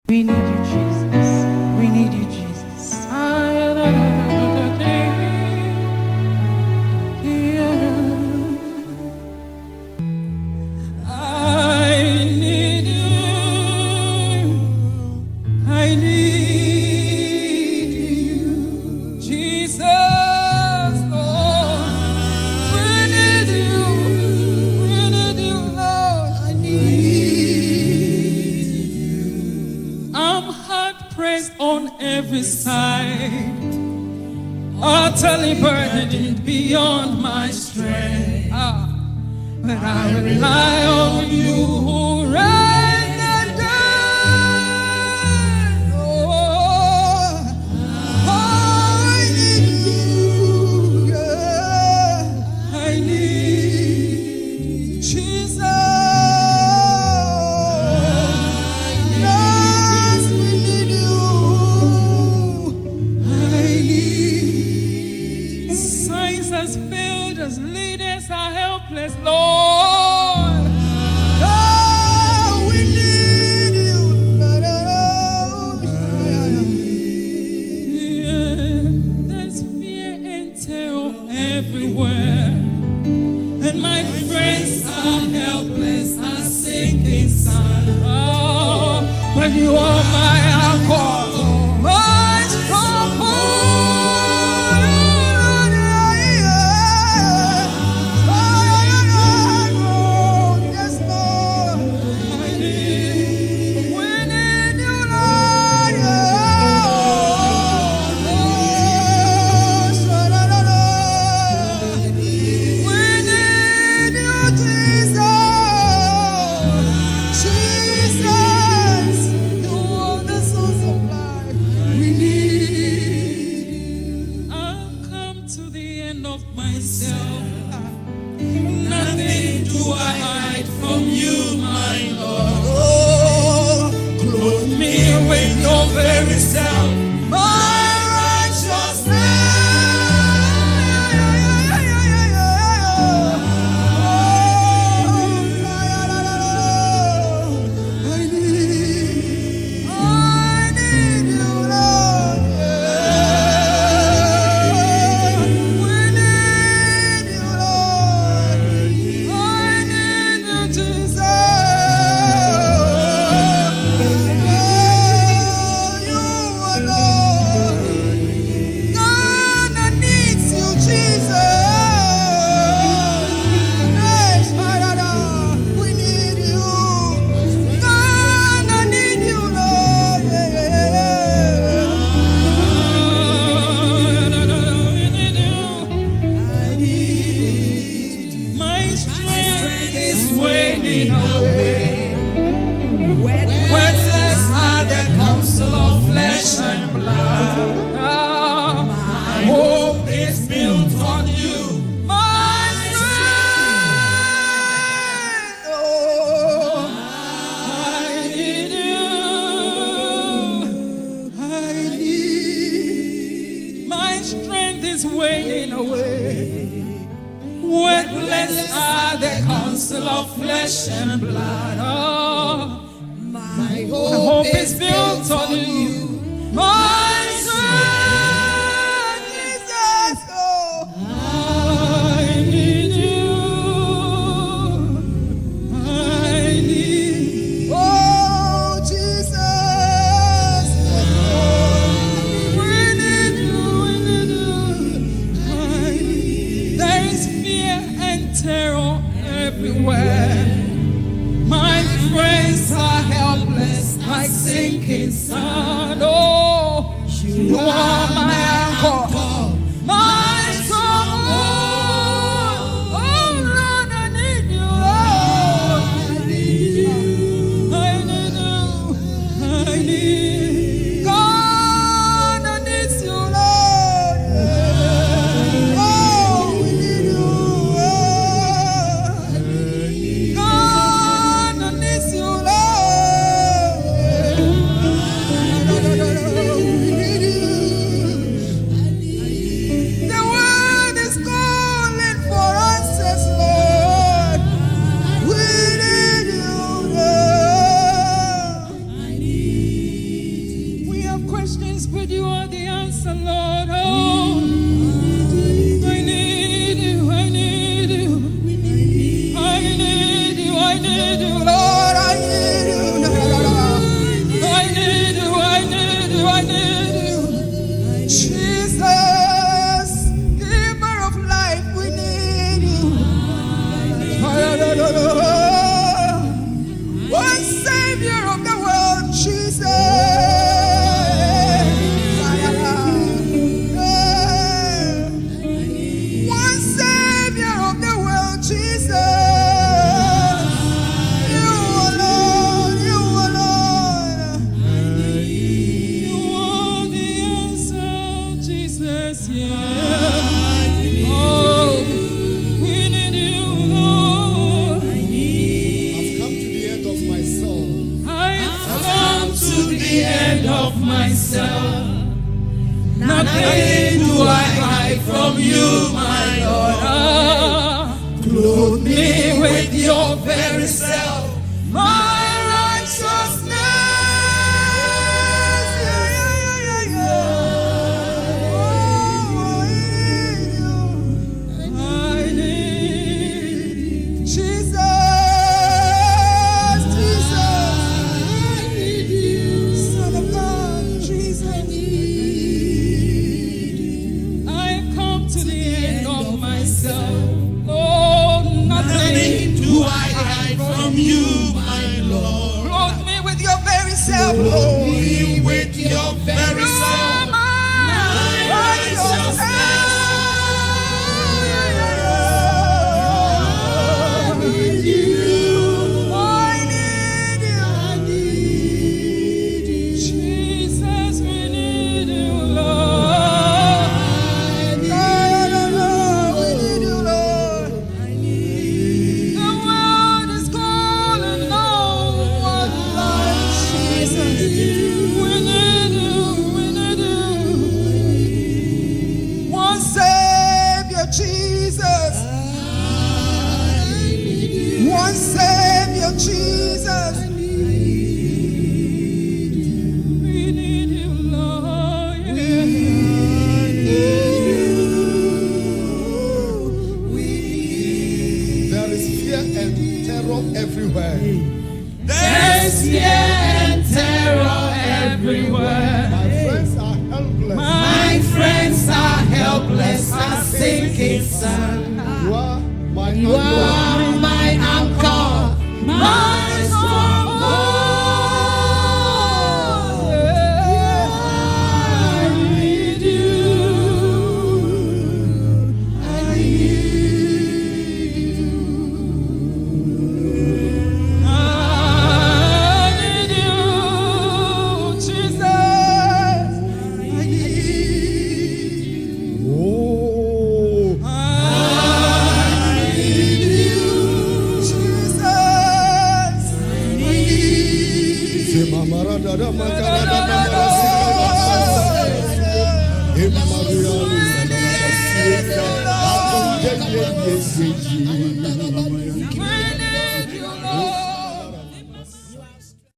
We need you, Jesus. We need you, Jesus. I need you. I need you, Jesus. Lord. We need you. We need you, Lord. I need you. I'm hard pressed on every side, utterly burdened beyond my strength. But I rely on you who reign and die. Oh, I need you. Yeah. I need Jesus. Yes, we need you. I need. Science has failed us, leaders are helpless, Lord. Oh, we need you. Yeah, there's fear and terror everywhere, and my friends are helpless, are sinking sand. Oh, but you are my anchor, my strong point. Yes, Lord. I need, we need you, Lord. We need you, Jesus. Jesus, you are the source of life. We need. I've come to the end of myself. Nothing do I hide from you, my Lord. Oh, clothe me with your very self, my righteousness. I need you, Lord. Yeah. We need you, Lord. I need you, Jesus. You alone. God, I need you, Jesus. Yes, Father, we need you. God, I need you, Lord. My strength is waning away. Worthless are the counsel of flesh and blood. My hope is built on you. My strength. Oh, I need you. I need. My strength is waning away. Worthless are the counsel of flesh and blood. Oh, my hope is built on you. My strength, Jesus. Oh, I need you. I need. Oh, Jesus. We need you. We need you. I need. There is fear and terror everywhere. My friends are helpless, like sinking sand. Oh, you are my anchor, my strong hold. Oh, Lord, I need you. Lord. I need you. I need you. I need God. I need you, Lord. Oh, we need you. God, I need you, Lord. We need you. questions, but you are the answer, Lord. Oh, I need you, I need you. I need you, I need you, Lord, I need you. I need you, I need you, I need you. Jesus, giver of life, we need you. One Savior of the world, Jesus. One Savior of the world, Jesus. You alone, you alone. You are the answer, Jesus, yeah. Oh, we need you, Lord. I've come to the end of myself. Nothing do I hide from you, my Lord. Clothe me with your very self, my righteousness. I need Jesus, Jesus, Son of God, Jesus. I've come to the end of myself. Oh, nothing Do I hide from you, my Lord? clothe me with your very self, Clothe Lord. me with your very You are self. my righteousness. I need you. Jesus, we need you, Lord. We need you, Lord. The world is calling on one life, Jesus. We need you, we need you. One Savior, Jesus. One Savior, Jesus. We need you, Lord. There is fear and terror everywhere. There's fear and terror everywhere. My friends are helpless. My friends are helpless as sinking sand. You are my You anchor. are my anchor, my stronghold. I need you. I need you. I need you, Jesus. I need you. Oh, I need you, Jesus. Zemamara dada makara dada marasika dada. Emaria dada marasika.